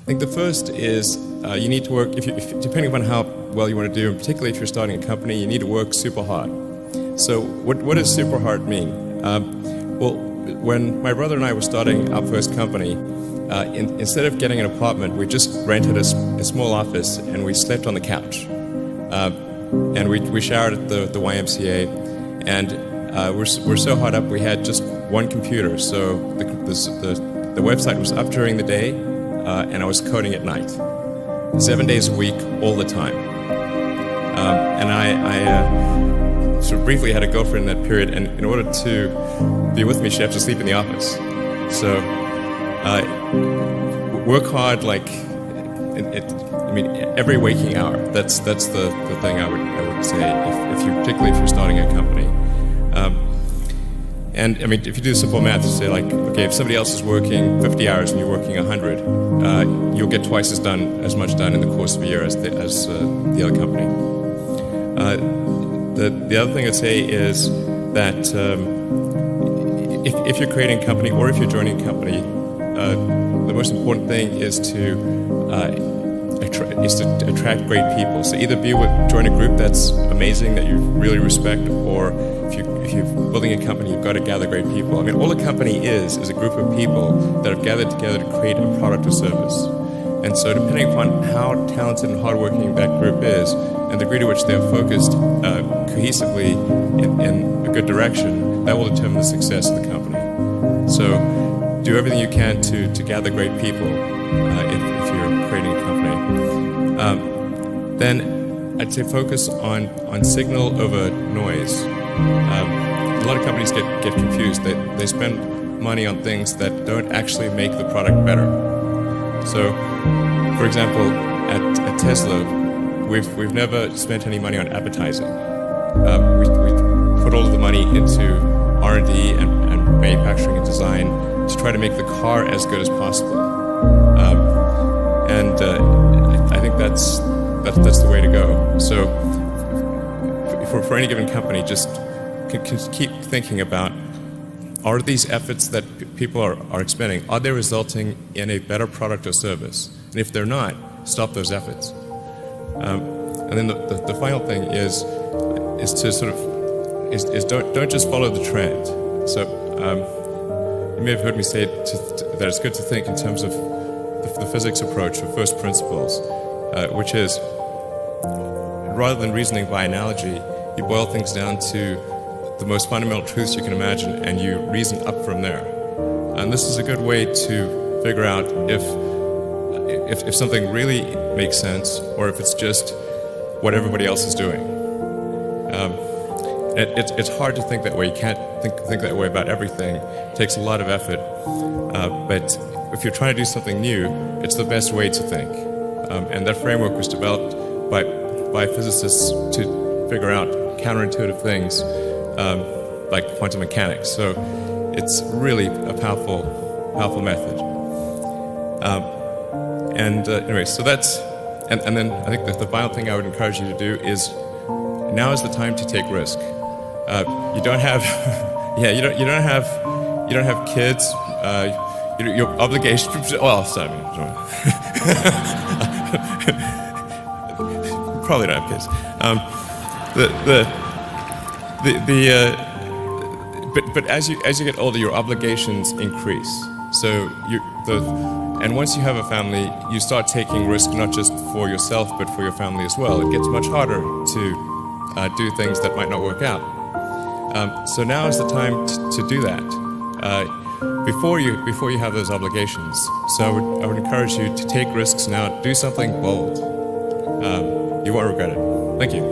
I think the first is you need to work, depending upon how well you want to do, and particularly if you're starting a company, you need to work super hard. So what does super hard mean? Well, when my brother and I were starting our first company, instead of getting an apartment, we just rented a small office and we slept on the couch. And we showered at the YMCA, and we're so hard up we had just one computer. So the website was up during the day, and I was coding at night, 7 days a week, all the time. And I sort of briefly had a girlfriend in that period, and in order to be with me, she had to sleep in the office. So work hard, like every waking hour. That's the thing I would say particularly if you're starting a company. And I mean, if you do simple math, say like, okay, if somebody else is working 50 hours and you're working 100, you'll get twice as much done in the course of a year as the other company. The other thing I'd say is that if you're creating a company or if you're joining a company, the most important thing is to attract great people. So either join a group that's amazing that you really respect, or if you're building a company, you've got to gather great people. I mean, all a company is a group of people that have gathered together to create a product or service. And so depending upon how talented and hardworking that group is, and the degree to which they're focused cohesively in a good direction, that will determine the success of the company. So do everything you can to gather great people if you're creating a company. Then I'd say focus on signal over noise. A lot of companies get confused. They spend money on things that don't actually make the product better. So, for example, at Tesla, we've never spent any money on advertising. We put all of the money into R&D and manufacturing and design to try to make the car as good as possible. And I think that's the way to go. So for any given company, just keep thinking about, are these efforts that people are expending, are they resulting in a better product or service? And if they're not, stop those efforts. And then the final thing is to sort of don't just follow the trend. So you may have heard me say that it's good to think in terms of the physics approach or first principles, which is, rather than reasoning by analogy, you boil things down to the most fundamental truths you can imagine, and you reason up from there. And this is a good way to figure out if something really makes sense, or if it's just what everybody else is doing. It's hard to think that way. You can't think that way about everything. It takes a lot of effort. But if you're trying to do something new, it's the best way to think. And that framework was developed by physicists to figure out counterintuitive things like quantum mechanics. So it's really a powerful method. Anyway, so that's, and then I think that the final thing I would encourage you to do is, now is the time to take risk. You don't have, you don't have kids. Your obligations. Well, sorry. Probably don't have kids. But as you get older, your obligations increase. So and once you have a family, you start taking risk not just for yourself but for your family as well. It gets much harder to do things that might not work out. So now is the time to do that before you have those obligations. So I would encourage you to take risks now. Do something bold. You won't regret it. Thank you.